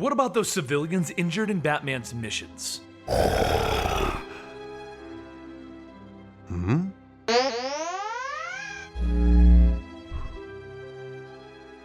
What about those civilians injured in Batman's missions?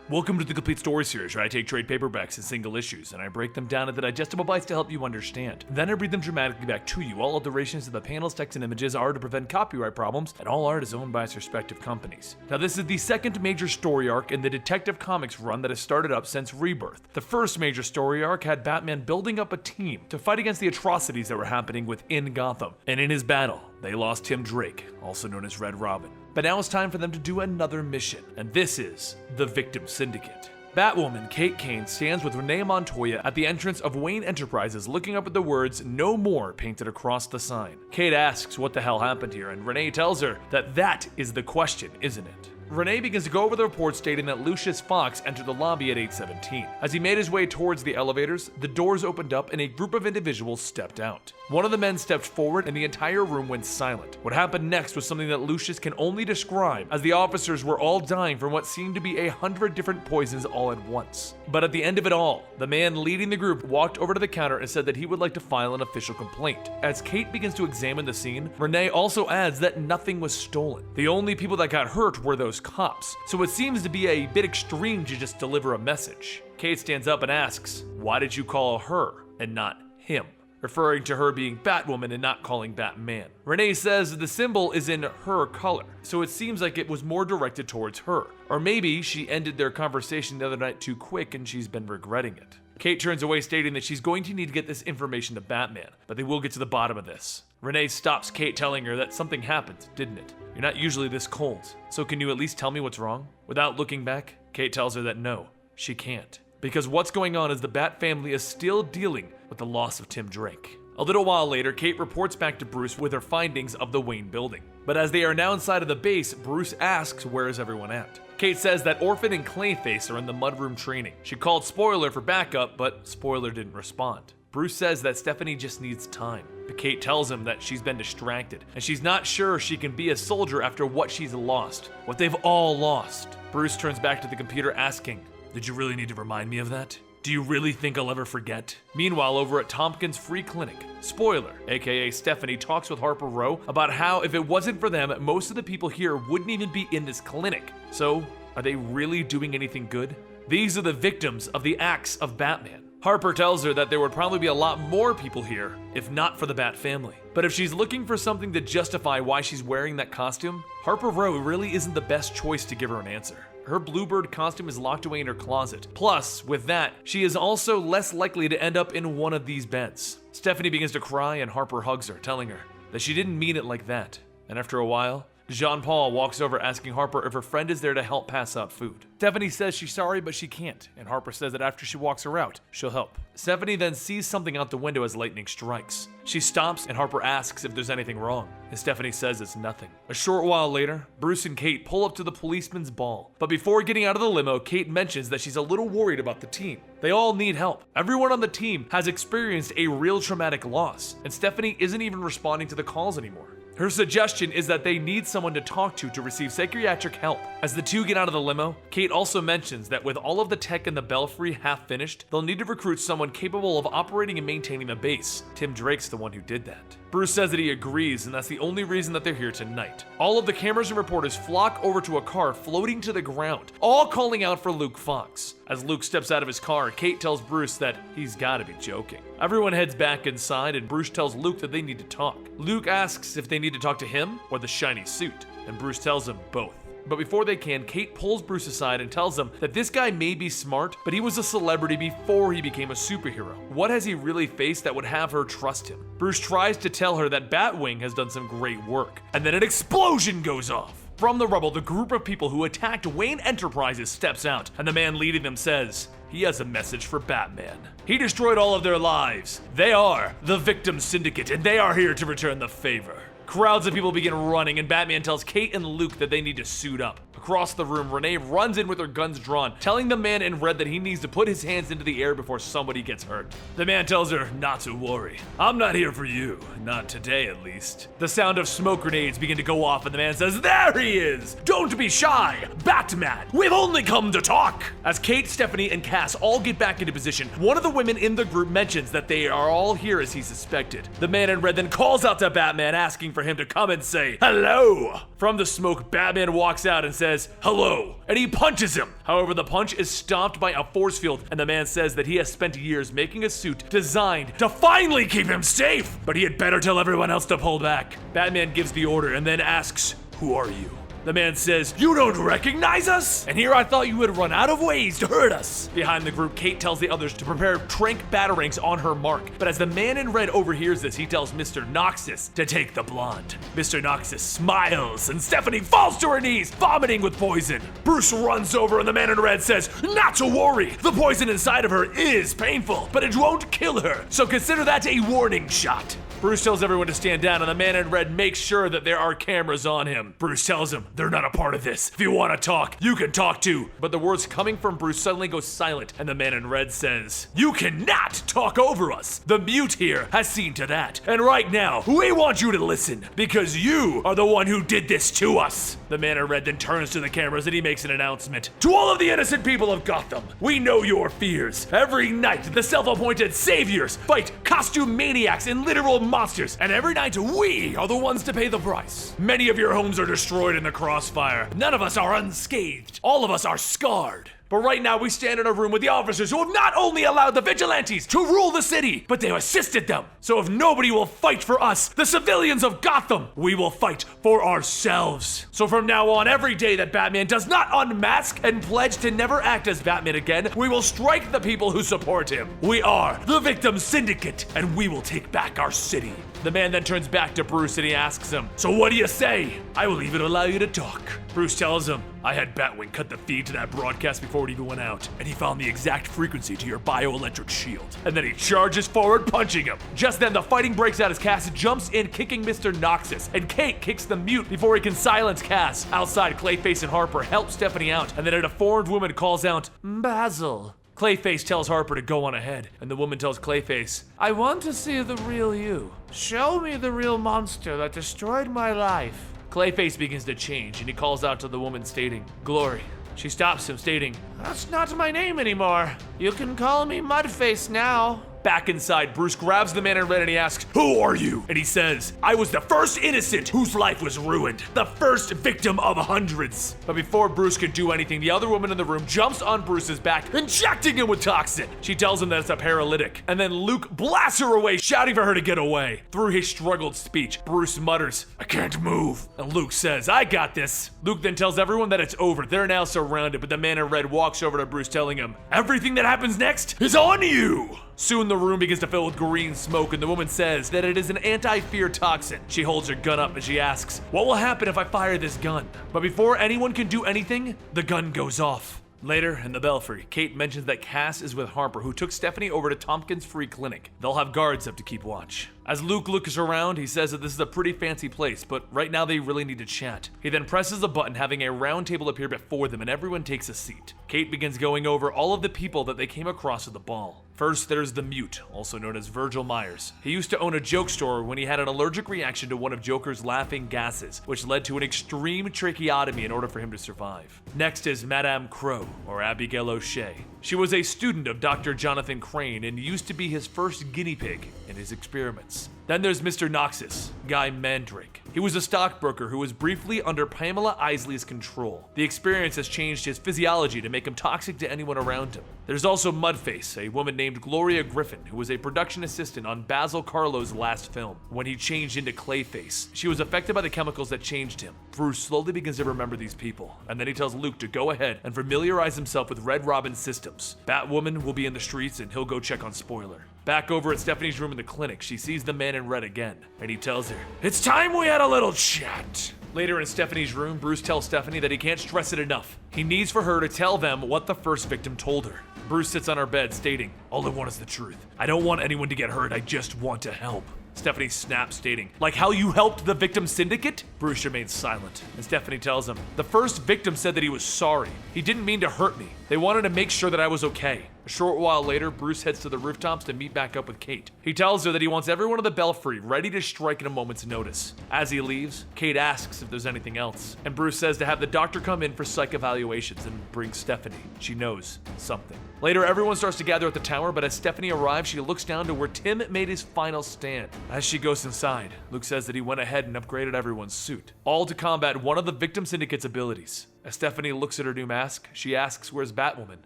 Welcome to the Complete Story Series, where I take trade paperbacks and single issues, and I break them down into digestible bites to help you understand. Then I read them dramatically back to you. All alterations of the panels, text, and images are to prevent copyright problems, and all art is owned by its respective companies. Now, this is the second major story arc in the Detective Comics run that has started up since Rebirth. The first major story arc had Batman building up a team to fight against the atrocities that were happening within Gotham, and in his battle, they lost Tim Drake, also known as Red Robin. But now it's time for them to do another mission, and this is the Victim Syndicate. Batwoman Kate Kane stands with Renee Montoya at the entrance of Wayne Enterprises looking up at the words "No More" painted across the sign. Kate asks what the hell happened here, and Renee tells her that is the question, isn't it? Renee begins to go over the report stating that Lucius Fox entered the lobby at 8:17. As he made his way towards the elevators, the doors opened up and a group of individuals stepped out. One of the men stepped forward and the entire room went silent. What happened next was something that Lucius can only describe, as the officers were all dying from what seemed to be 100 different poisons all at once. But at the end of it all, the man leading the group walked over to the counter and said that he would like to file an official complaint. As Kate begins to examine the scene, Renee also adds that nothing was stolen. The only people that got hurt were those cops, so it seems to be a bit extreme to just deliver a message. Kate stands up and asks, "Why did you call her and not him?" referring to her being Batwoman and not calling Batman. Renee says the symbol is in her color, so it seems like it was more directed towards her. Or maybe she ended their conversation the other night too quick and she's been regretting it. Kate turns away stating that she's going to need to get this information to Batman, but they will get to the bottom of this. Renee stops Kate, telling her that something happened, didn't it? You're not usually this cold, so can you at least tell me what's wrong? Without looking back, Kate tells her that no, she can't. Because what's going on is the Bat family is still dealing with the loss of Tim Drake. A little while later, Kate reports back to Bruce with her findings of the Wayne building. But as they are now inside of the base, Bruce asks where is everyone at. Kate says that Orphan and Clayface are in the mudroom training. She called Spoiler for backup, but Spoiler didn't respond. Bruce says that Stephanie just needs time, but Kate tells him that she's been distracted, and she's not sure she can be a soldier after what she's lost, what they've all lost. Bruce turns back to the computer asking, "Did you really need to remind me of that? Do you really think I'll ever forget?" Meanwhile, over at Tompkins Free Clinic, Spoiler, aka Stephanie, talks with Harper Row about how if it wasn't for them, most of the people here wouldn't even be in this clinic. So, are they really doing anything good? These are the victims of the acts of Batman. Harper tells her that there would probably be a lot more people here if not for the Bat family. But if she's looking for something to justify why she's wearing that costume, Harper Row really isn't the best choice to give her an answer. Her Bluebird costume is locked away in her closet. Plus, with that, she is also less likely to end up in one of these beds. Stephanie begins to cry and Harper hugs her, telling her that she didn't mean it like that. And after a while, Jean-Paul walks over asking Harper if her friend is there to help pass out food. Stephanie says she's sorry, but she can't, and Harper says that after she walks her out, she'll help. Stephanie then sees something out the window as lightning strikes. She stops, and Harper asks if there's anything wrong, and Stephanie says it's nothing. A short while later, Bruce and Kate pull up to the policeman's ball. But before getting out of the limo, Kate mentions that she's a little worried about the team. They all need help. Everyone on the team has experienced a real traumatic loss, and Stephanie isn't even responding to the calls anymore. Her suggestion is that they need someone to talk to receive psychiatric help. As the two get out of the limo, Kate also mentions that with all of the tech in the Belfry half finished, they'll need to recruit someone capable of operating and maintaining the base. Tim Drake's the one who did that. Bruce says that he agrees, and that's the only reason that they're here tonight. All of the cameras and reporters flock over to a car floating to the ground, all calling out for Luke Fox. As Luke steps out of his car, Kate tells Bruce that he's gotta be joking. Everyone heads back inside, and Bruce tells Luke that they need to talk. Luke asks if they need to talk to him or the shiny suit, and Bruce tells him both. But before they can, Kate pulls Bruce aside and tells him that this guy may be smart, but he was a celebrity before he became a superhero. What has he really faced that would have her trust him? Bruce tries to tell her that Batwing has done some great work, and then an explosion goes off. From the rubble, the group of people who attacked Wayne Enterprises steps out, and the man leading them says he has a message for Batman. He destroyed all of their lives. They are the Victim Syndicate, and they are here to return the favor. Crowds of people begin running, and Batman tells Kate and Luke that they need to suit up. Across the room, Renee runs in with her guns drawn, telling the man in red that he needs to put his hands into the air before somebody gets hurt. The man tells her not to worry. I'm not here for you. Not today, at least. The sound of smoke grenades begin to go off, and the man says, there he is! Don't be shy! Batman! We've only come to talk! As Kate, Stephanie, and Cass all get back into position, one of the women in the group mentions that they are all here as he suspected. The man in red then calls out to Batman, asking for him to come and say, hello! From the smoke, Batman walks out and says, hello, and he punches him. However, the punch is stopped by a force field, and the man says that he has spent years making a suit designed to finally keep him safe, but he had better tell everyone else to pull back. Batman gives the order and then asks, who are you? The man says, you don't recognize us? And here I thought you would run out of ways to hurt us. Behind the group, Kate tells the others to prepare trank batarangs on her mark. But as the man in red overhears this, he tells Mr. Noxus to take the blonde. Mr. Noxus smiles, and Stephanie falls to her knees, vomiting with poison. Bruce runs over, and the man in red says, not to worry. The poison inside of her is painful, but it won't kill her. So consider that a warning shot. Bruce tells everyone to stand down, and the man in red makes sure that there are cameras on him. Bruce tells him, they're not a part of this. If you want to talk, you can talk too. But the words coming from Bruce suddenly go silent, and the man in red says, you cannot talk over us. The mute here has seen to that. And right now, we want you to listen, because you are the one who did this to us. The man in red then turns to the cameras and he makes an announcement. To all of the innocent people of Gotham, we know your fears. Every night, the self-appointed saviors fight costume maniacs and literal monsters, and every night we are the ones to pay the price. Many of your homes are destroyed in the crossfire. None of us are unscathed. All of us are scarred. But right now we stand in a room with the officers who have not only allowed the vigilantes to rule the city, but they have assisted them. So if nobody will fight for us, the civilians of Gotham, we will fight for ourselves. So from now on, every day that Batman does not unmask and pledge to never act as Batman again, we will strike the people who support him. We are the Victim Syndicate, and we will take back our city. The man then turns back to Bruce and he asks him, so what do you say? I will even allow you to talk. Bruce tells him, I had Batwing cut the feed to that broadcast before it even went out, and he found the exact frequency to your bioelectric shield. And then he charges forward, punching him. Just then, the fighting breaks out as Cass jumps in, kicking Mr. Noxus, and Kate kicks the mute before he can silence Cass. Outside, Clayface and Harper help Stephanie out, and then a deformed woman calls out, Basil. Clayface tells Harper to go on ahead, and the woman tells Clayface, I want to see the real you. Show me the real monster that destroyed my life. Clayface begins to change, and he calls out to the woman stating, Glory. She stops him stating, that's not my name anymore. You can call me Mudface now. Back inside, Bruce grabs the man in red and he asks, who are you? And he says, I was the first innocent whose life was ruined. The first victim of hundreds. But before Bruce can do anything, the other woman in the room jumps on Bruce's back, injecting him with toxin. She tells him that it's a paralytic. And then Luke blasts her away, shouting for her to get away. Through his struggled speech, Bruce mutters, I can't move. And Luke says, I got this. Luke then tells everyone that it's over. They're now surrounded, but the man in red walks over to Bruce telling him, everything that happens next is on you. Soon the room begins to fill with green smoke, and the woman says that it is an anti-fear toxin. She holds her gun up and she asks, what will happen if I fire this gun? But before anyone can do anything, the gun goes off. Later, in the Belfry, Kate mentions that Cass is with Harper, who took Stephanie over to Tompkins Free Clinic. They'll have guards up to keep watch. As Luke looks around, he says that this is a pretty fancy place, but right now they really need to chat. He then presses a button, having a round table appear before them, and everyone takes a seat. Kate begins going over all of the people that they came across at the ball. First, there's the Mute, also known as Virgil Myers. He used to own a joke store when he had an allergic reaction to one of Joker's laughing gases, which led to an extreme tracheotomy in order for him to survive. Next is Madame Crow, or Abigail O'Shea. She was a student of Dr. Jonathan Crane and used to be his first guinea pig in his experiments. Then there's Mr. Noxus, Guy Mandrake. He was a stockbroker who was briefly under Pamela Isley's control. The experience has changed his physiology to make him toxic to anyone around him. There's also Mudface, a woman named Gloria Griffin, who was a production assistant on Basil Carlo's last film. When he changed into Clayface, she was affected by the chemicals that changed him. Bruce slowly begins to remember these people, and then he tells Luke to go ahead and familiarize himself with Red Robin's systems. Batwoman will be in the streets and he'll go check on Spoiler. Back over at Stephanie's room in the clinic, she sees the man in red again, and he tells her, it's time we had a little chat. Later in Stephanie's room, Bruce tells Stephanie that he can't stress it enough. He needs for her to tell them what the first victim told her. Bruce sits on her bed stating, all I want is the truth. I don't want anyone to get hurt, I just want to help. Stephanie snaps, stating, "Like how you helped the Victim Syndicate?" Bruce remains silent, and Stephanie tells him, "The first victim said that he was sorry. He didn't mean to hurt me. They wanted to make sure that I was okay." A short while later, Bruce heads to the rooftops to meet back up with Kate. He tells her that he wants everyone at the Belfry ready to strike at a moment's notice. As he leaves, Kate asks if there's anything else, and Bruce says to have the doctor come in for psych evaluations and bring Stephanie. She knows something. Later, everyone starts to gather at the tower, but as Stephanie arrives, she looks down to where Tim made his final stand. As she goes inside, Luke says that he went ahead and upgraded everyone's suit, all to combat one of the Victim Syndicate's abilities. As Stephanie looks at her new mask, she asks where's Batwoman.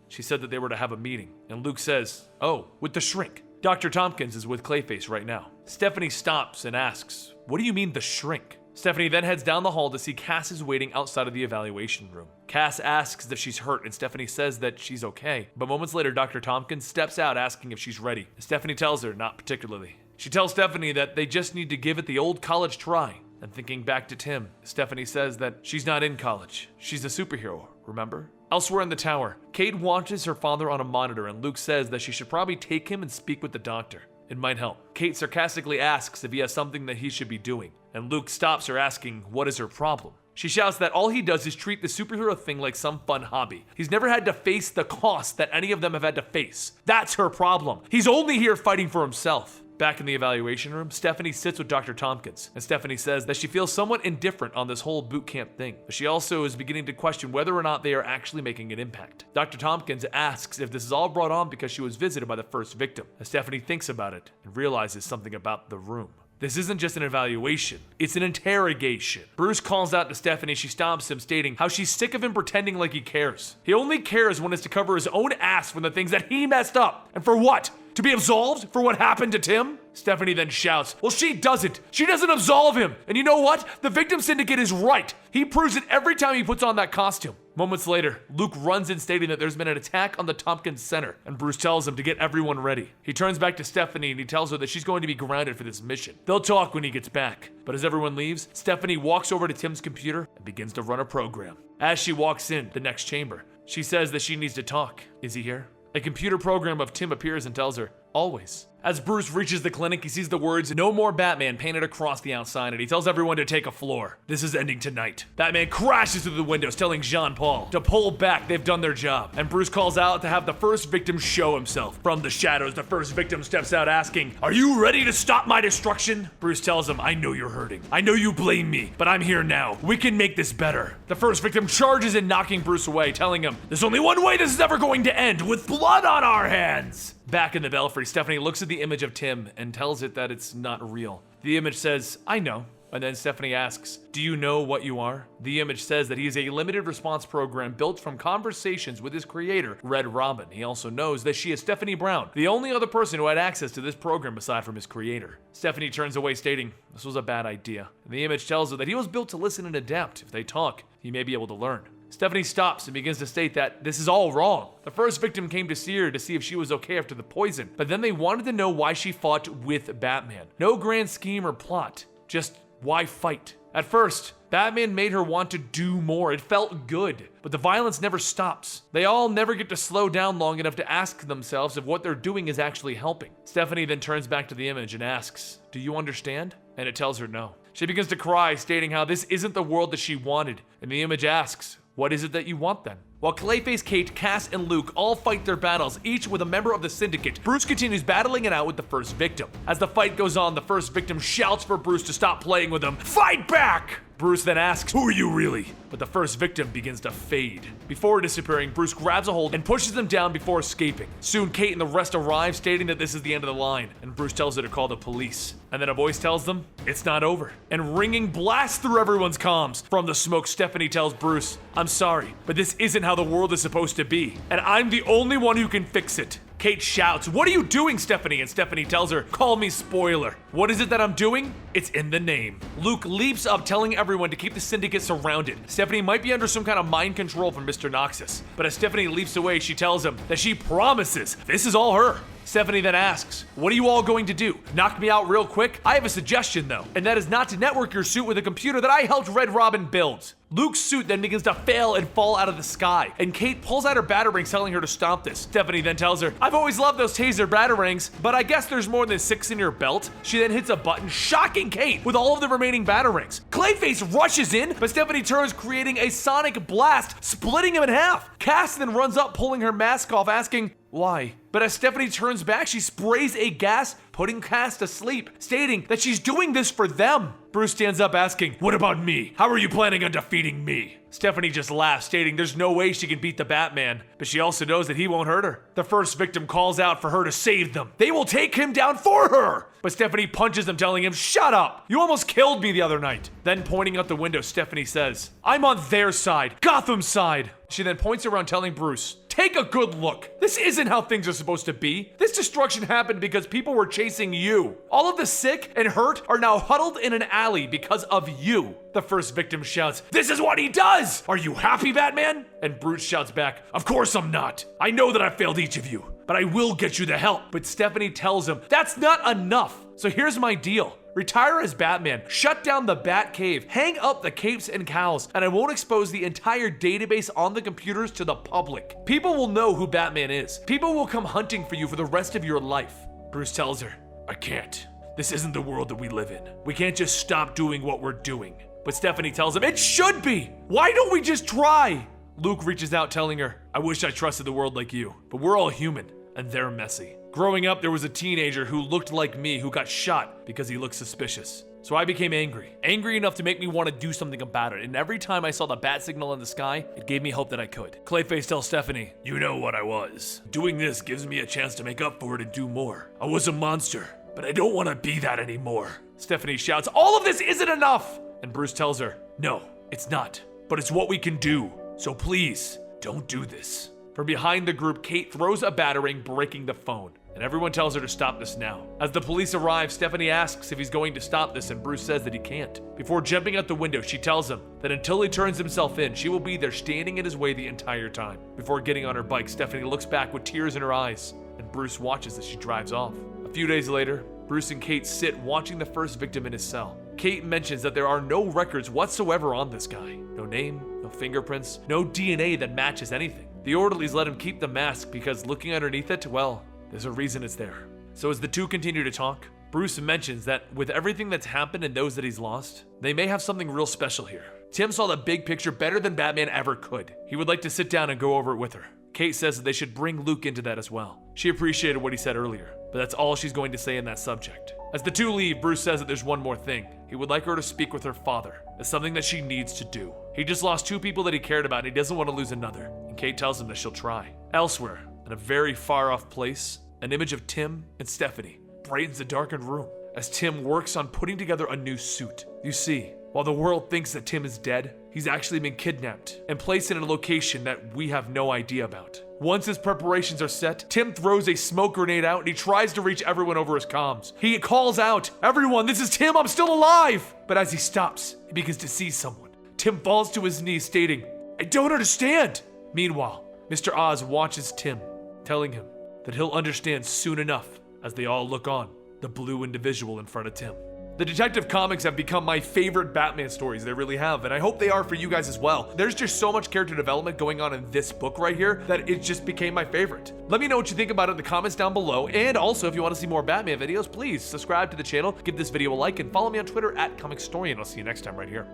She said that they were to have a meeting, and Luke says, "Oh, with the Shrink. Dr. Tompkins is with Clayface right now." Stephanie stops and asks, "What do you mean the Shrink?" Stephanie then heads down the hall to see Cass is waiting outside of the evaluation room. Cass asks if she's hurt, and Stephanie says that she's okay. But moments later, Dr. Tompkins steps out asking if she's ready. Stephanie tells her not particularly. She tells Stephanie that they just need to give it the old college try. And thinking back to Tim, Stephanie says that she's not in college. She's a superhero, remember? Elsewhere in the tower, Kate watches her father on a monitor, and Luke says that she should probably take him and speak with the doctor. It might help. Kate sarcastically asks if he has something that he should be doing, and Luke stops her asking what is her problem. She shouts that all he does is treat the superhero thing like some fun hobby. He's never had to face the cost that any of them have had to face. That's her problem. He's only here fighting for himself. Back in the evaluation room, Stephanie sits with Dr. Tompkins, and Stephanie says that she feels somewhat indifferent on this whole boot camp thing, but she also is beginning to question whether or not they are actually making an impact. Dr. Tompkins asks if this is all brought on because she was visited by the first victim, as Stephanie thinks about it and realizes something about the room. This isn't just an evaluation, it's an interrogation. Bruce calls out to Stephanie, she stops him, stating how she's sick of him pretending like he cares. He only cares when it's to cover his own ass from the things that he messed up. And for what? To be absolved for what happened to Tim? Stephanie then shouts, "Well, she doesn't. She doesn't absolve him. And you know what? The Victim Syndicate is right. He proves it every time he puts on that costume." Moments later, Luke runs in stating that there's been an attack on the Tompkins Center, and Bruce tells him to get everyone ready. He turns back to Stephanie and he tells her that she's going to be grounded for this mission. They'll talk when he gets back. But as everyone leaves, Stephanie walks over to Tim's computer and begins to run a program. As she walks in the next chamber, she says that she needs to talk. Is he here? A computer program of Tim appears and tells her, "Always." As Bruce reaches the clinic, he sees the words, "No more Batman," painted across the outside, and he tells everyone to take a floor. This is ending tonight. Batman crashes through the windows, telling Jean-Paul to pull back, they've done their job. And Bruce calls out to have the first victim show himself. From the shadows, the first victim steps out asking, "Are you ready to stop my destruction?" Bruce tells him, "I know you're hurting. I know you blame me, but I'm here now. We can make this better." The first victim charges in, knocking Bruce away, telling him, "There's only one way this is ever going to end, with blood on our hands." Back in the Belfry, Stephanie looks at the image of Tim and tells it that it's not real. The image says, "I know." And then Stephanie asks, "Do you know what you are?" The image says that he is a limited response program built from conversations with his creator, Red Robin. He also knows that she is Stephanie Brown, the only other person who had access to this program aside from his creator. Stephanie turns away, stating, "This was a bad idea." And the image tells her that he was built to listen and adapt. If they talk, he may be able to learn. Stephanie stops and begins to state that this is all wrong. The first victim came to see her to see if she was okay after the poison, but then they wanted to know why she fought with Batman. No grand scheme or plot, just why fight? At first, Batman made her want to do more. It felt good, but the violence never stops. They all never get to slow down long enough to ask themselves if what they're doing is actually helping. Stephanie then turns back to the image and asks, "Do you understand?" And it tells her no. She begins to cry, stating how this isn't the world that she wanted, and the image asks, "What is it that you want then?" While Clayface, Kate, Cass, and Luke all fight their battles, each with a member of the Syndicate, Bruce continues battling it out with the first victim. As the fight goes on, the first victim shouts for Bruce to stop playing with him. "Fight back!" Bruce then asks, "Who are you really?" But the first victim begins to fade. Before disappearing, Bruce grabs a hold and pushes them down before escaping. Soon, Kate and the rest arrive, stating that this is the end of the line, and Bruce tells her to call the police. And then a voice tells them, it's not over. And ringing blasts through everyone's comms. From the smoke, Stephanie tells Bruce, "I'm sorry, but this isn't how the world is supposed to be, and I'm the only one who can fix it." Kate shouts, "What are you doing, Stephanie?" And Stephanie tells her, "Call me spoiler." What is it that I'm doing? It's in the name. Luke leaps up, telling everyone to keep the Syndicate surrounded. Stephanie might be under some kind of mind control from Mr. Noxus, but as Stephanie leaps away, she tells him that she promises this is all her. Stephanie then asks, what are you all going to do? Knock me out real quick? I have a suggestion though, and that is not to network your suit with a computer that I helped Red Robin build. Luke's suit then begins to fail and fall out of the sky, and Kate pulls out her batarangs telling her to stop this. Stephanie then tells her, I've always loved those taser batarangs, but I guess there's more than 6 in your belt. She then hits a button, shocking Kate with all of the remaining batarangs. Clayface rushes in, but Stephanie turns, creating a sonic blast, splitting him in half. Cass then runs up, pulling her mask off, asking, why? But as Stephanie turns back, she sprays a gas, putting Cass to sleep, stating that she's doing this for them. Bruce stands up asking, what about me? How are you planning on defeating me? Stephanie just laughs, stating there's no way she can beat the Batman, but she also knows that he won't hurt her. The first victim calls out for her to save them. They will take him down for her! But Stephanie punches him, telling him, shut up! You almost killed me the other night. Then pointing out the window, Stephanie says, I'm on their side, Gotham's side. She then points around telling Bruce, take a good look. This isn't how things are supposed to be. This destruction happened because people were chasing you. All of the sick and hurt are now huddled in an alley because of you. The first victim shouts, this is what he does! Are you happy, Batman? And Bruce shouts back, of course I'm not. I know that I've failed each of you, but I will get you the help. But Stephanie tells him, that's not enough. So here's my deal. Retire as Batman, shut down the Bat Cave, hang up the capes and cowls, and I won't expose the entire database on the computers to the public. People will know who Batman is. People will come hunting for you for the rest of your life. Bruce tells her, I can't. This isn't the world that we live in. We can't just stop doing what we're doing. But Stephanie tells him, it should be! Why don't we just try? Luke reaches out telling her, I wish I trusted the world like you, but we're all human, and they're messy. Growing up, there was a teenager who looked like me who got shot because he looked suspicious. So I became angry enough to make me want to do something about it, and every time I saw the bat signal in the sky, it gave me hope that I could. Clayface tells Stephanie, you know what I was. Doing this gives me a chance to make up for it and do more. I was a monster, but I don't want to be that anymore. Stephanie shouts, all of this isn't enough! And Bruce tells her, no, it's not, but it's what we can do. So please, don't do this. From behind the group, Kate throws a batarang, breaking the phone. And everyone tells her to stop this now. As the police arrive, Stephanie asks if he's going to stop this, and Bruce says that he can't. Before jumping out the window, she tells him that until he turns himself in, she will be there standing in his way the entire time. Before getting on her bike, Stephanie looks back with tears in her eyes, and Bruce watches as she drives off. A few days later, Bruce and Kate sit watching the first victim in his cell. Kate mentions that there are no records whatsoever on this guy. No name, no fingerprints, no DNA that matches anything. The orderlies let him keep the mask because looking underneath it, well, there's a reason it's there. So as the two continue to talk, Bruce mentions that with everything that's happened and those that he's lost, they may have something real special here. Tim saw the big picture better than Batman ever could. He would like to sit down and go over it with her. Kate says that they should bring Luke into that as well. She appreciated what he said earlier, but that's all she's going to say in that subject. As the two leave, Bruce says that there's one more thing. He would like her to speak with her father. It's something that she needs to do. He just lost 2 people that he cared about and he doesn't want to lose another. And Kate tells him that she'll try. Elsewhere, in a very far off place, an image of Tim and Stephanie brightens the darkened room as Tim works on putting together a new suit. You see, while the world thinks that Tim is dead, he's actually been kidnapped and placed in a location that we have no idea about. Once his preparations are set, Tim throws a smoke grenade out and he tries to reach everyone over his comms. He calls out, everyone, this is Tim, I'm still alive! But as he stops, he begins to see someone. Tim falls to his knees stating, I don't understand! Meanwhile, Mr. Oz watches Tim, telling him that he'll understand soon enough as they all look on the blue individual in front of Tim. The Detective Comics have become my favorite Batman stories, they really have, and I hope they are for you guys as well. There's just so much character development going on in this book right here that it just became my favorite. Let me know what you think about it in the comments down below, and also if you want to see more Batman videos, please subscribe to the channel, give this video a like, and follow me on Twitter at Comicstorian. I'll see you next time right here.